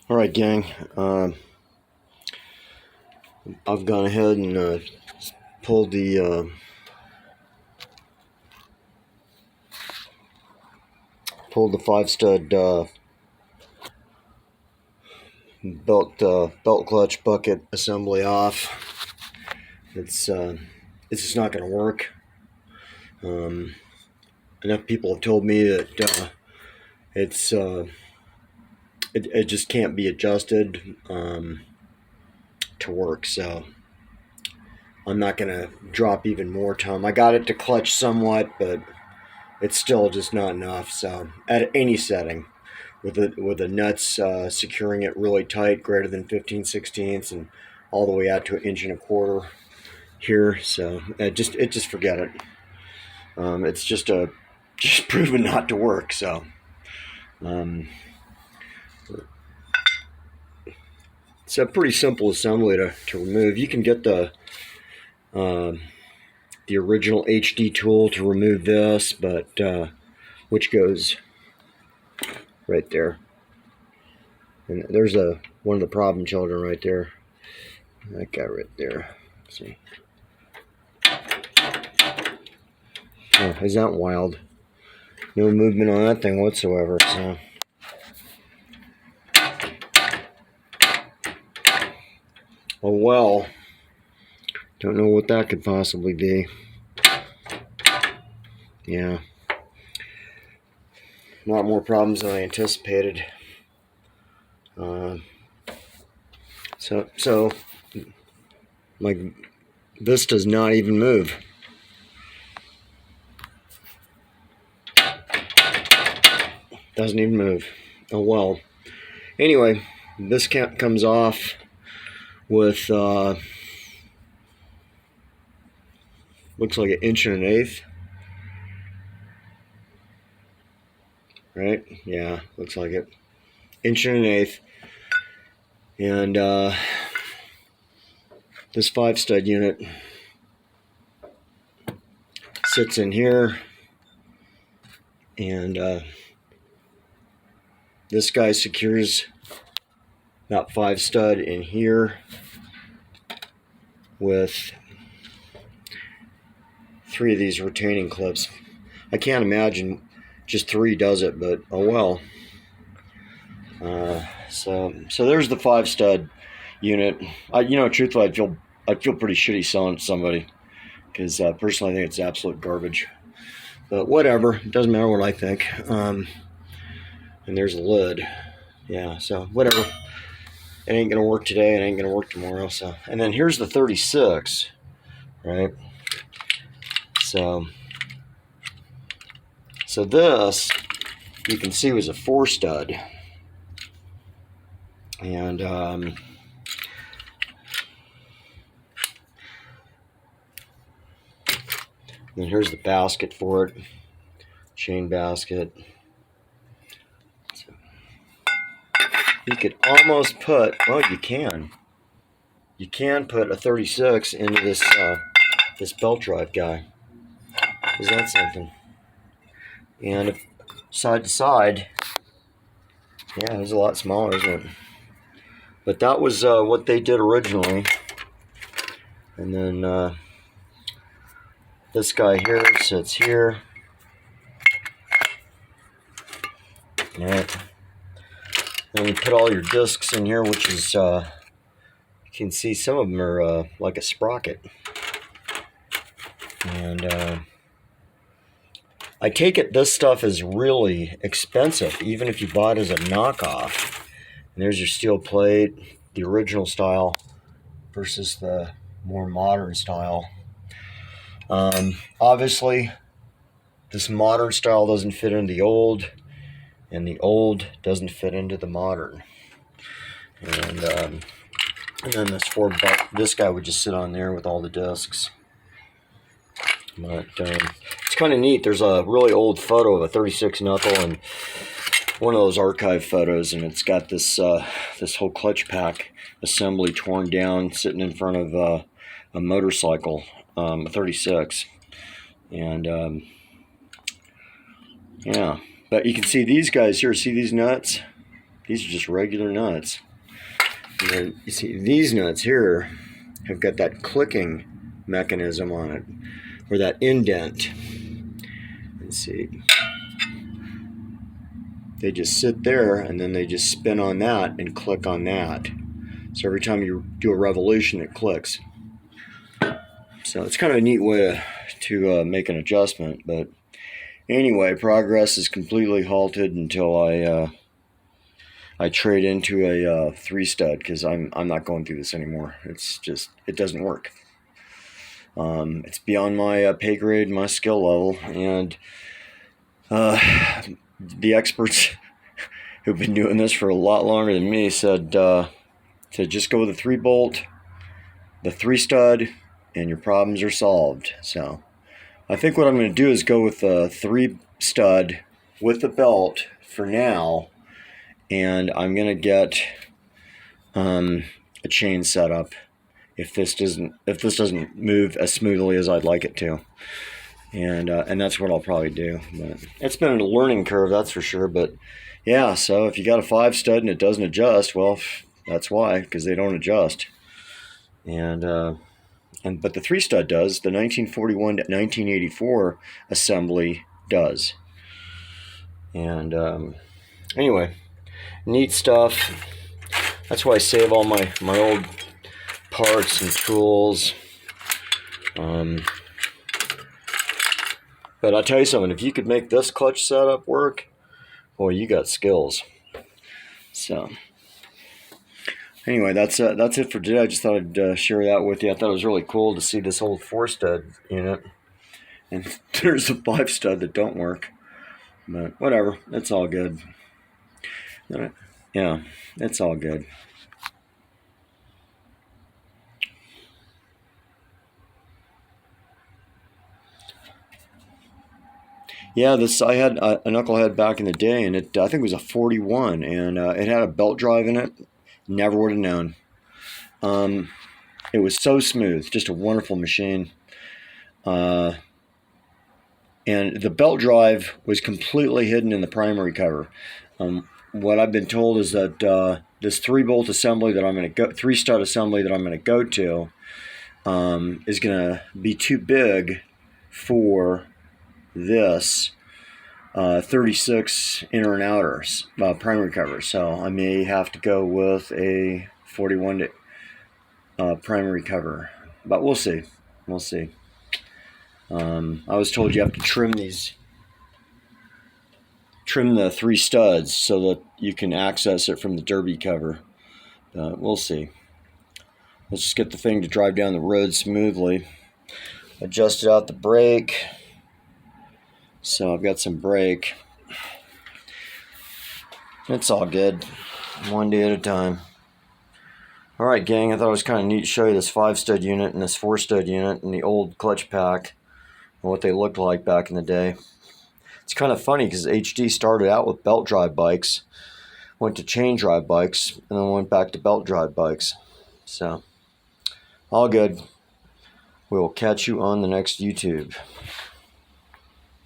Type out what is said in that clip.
All right, gang. I've gone ahead and pulled the 5-stud belt clutch bucket assembly off. It's just not going to work. Enough people have told me that it just can't be adjusted to work. So I'm not going to drop even more time. I got it to clutch somewhat, but it's still just not enough. So at any setting, with the nuts securing it really tight, greater than 15/16, and all the way out to 1.25 inches here. So just forget it. It's just proven not to work. So it's a pretty simple assembly to remove. You can get the original HD tool to remove this, but which goes right there. And there's one of the problem children right there. That guy right there. Let's see. Oh, isn't that wild? No movement on that thing whatsoever. So oh well. Don't know what that could possibly be. Yeah. A lot more problems than I anticipated. So like this does not even move. Doesn't even move. Oh well. Anyway, this comes off with looks like 1.125 inches. Right? Yeah, looks like it. 1.125 inches. And this 5-stud unit sits in here, and this guy secures that 5-stud in here with 3 of these retaining clips. I can't imagine just 3 does it, but oh well. So there's the 5-stud unit. Truthfully, I'd feel pretty shitty selling it to somebody, because personally I think it's absolute garbage. But whatever, it doesn't matter what I think. And there's a lid. Yeah, so whatever. It ain't gonna work today. It ain't gonna work tomorrow. So, and then here's the 36, right? So this you can see was a 4-stud, and then here's the basket for it, chain basket. So you could almost put, well, you can put a 36 into this belt drive guy. Is that something? And if side to side, yeah, it's a lot smaller, isn't it? But that was what they did originally. And then this guy here sits here. All right. Then you put all your discs in here, which is, you can see some of them are like a sprocket. And I take it this stuff is really expensive, even if you bought it as a knockoff. And there's your steel plate, the original style versus the more modern style. Obviously, this modern style doesn't fit into the old, and the old doesn't fit into the modern. And then this guy would just sit on there with all the discs. But it's kind of neat. There's a really old photo of a 36 knuckle, and one of those archive photos, and it's got this whole clutch pack assembly torn down, sitting in front of a motorcycle, a 36, and yeah. But you can see these guys here. See these nuts? These are just regular nuts. And then you see these nuts here have got that clicking mechanism on it, or that indent. Let's see. They just sit there and then they just spin on that and click on that. So every time you do a revolution, it clicks. So it's kind of a neat way to make an adjustment. But anyway, progress is completely halted until I trade into a 3-stud, because I'm not going through this anymore. It's just, it doesn't work. It's beyond my pay grade, my skill level, and the experts who've been doing this for a lot longer than me said to just go with a 3-bolt, the 3-stud, and your problems are solved. So I think what I'm going to do is go with the 3-stud with the belt for now, and I'm going to get a chain set up if this doesn't move as smoothly as I'd like it to. And that's what I'll probably do. But it's been a learning curve, that's for sure. But yeah, so if you got a 5-stud and it doesn't adjust, well, that's why, because they don't adjust. But the 3-stud does. The 1941 to 1984 assembly does. And anyway, neat stuff. That's why I save all my old parts and tools. But I'll tell you something, if you could make this clutch setup work, boy, you got skills. So anyway, that's it for today. I just thought I'd share that with you. I thought it was really cool to see this old 4-stud unit. And there's a 5-stud that don't work. But whatever, it's all good. Yeah, it's all good. Yeah, I had a knucklehead back in the day, and I think it was a 41, and it had a belt drive in it. Never would have known. It was so smooth, just a wonderful machine. And the belt drive was completely hidden in the primary cover. What I've been told is that this 3-bolt assembly that I'm going to go, 3-stud assembly that I'm going to go to, is going to be too big for this 36 inner and outer primary cover. So I may have to go with a 41 primary cover, but we'll see. We'll see. I was told you have to trim the 3 studs so that you can access it from the derby cover. We'll see. Let's just get the thing to drive down the road smoothly. Adjusted out the brake. So I've got some brake. It's all good. One day at a time. Alright, gang, I thought it was kind of neat to show you this 5-stud unit and this 4-stud unit and the old clutch pack and what they looked like back in the day. It's kind of funny because HD started out with belt drive bikes, went to chain drive bikes, and then went back to belt drive bikes. So, all good. We will catch you on the next YouTube.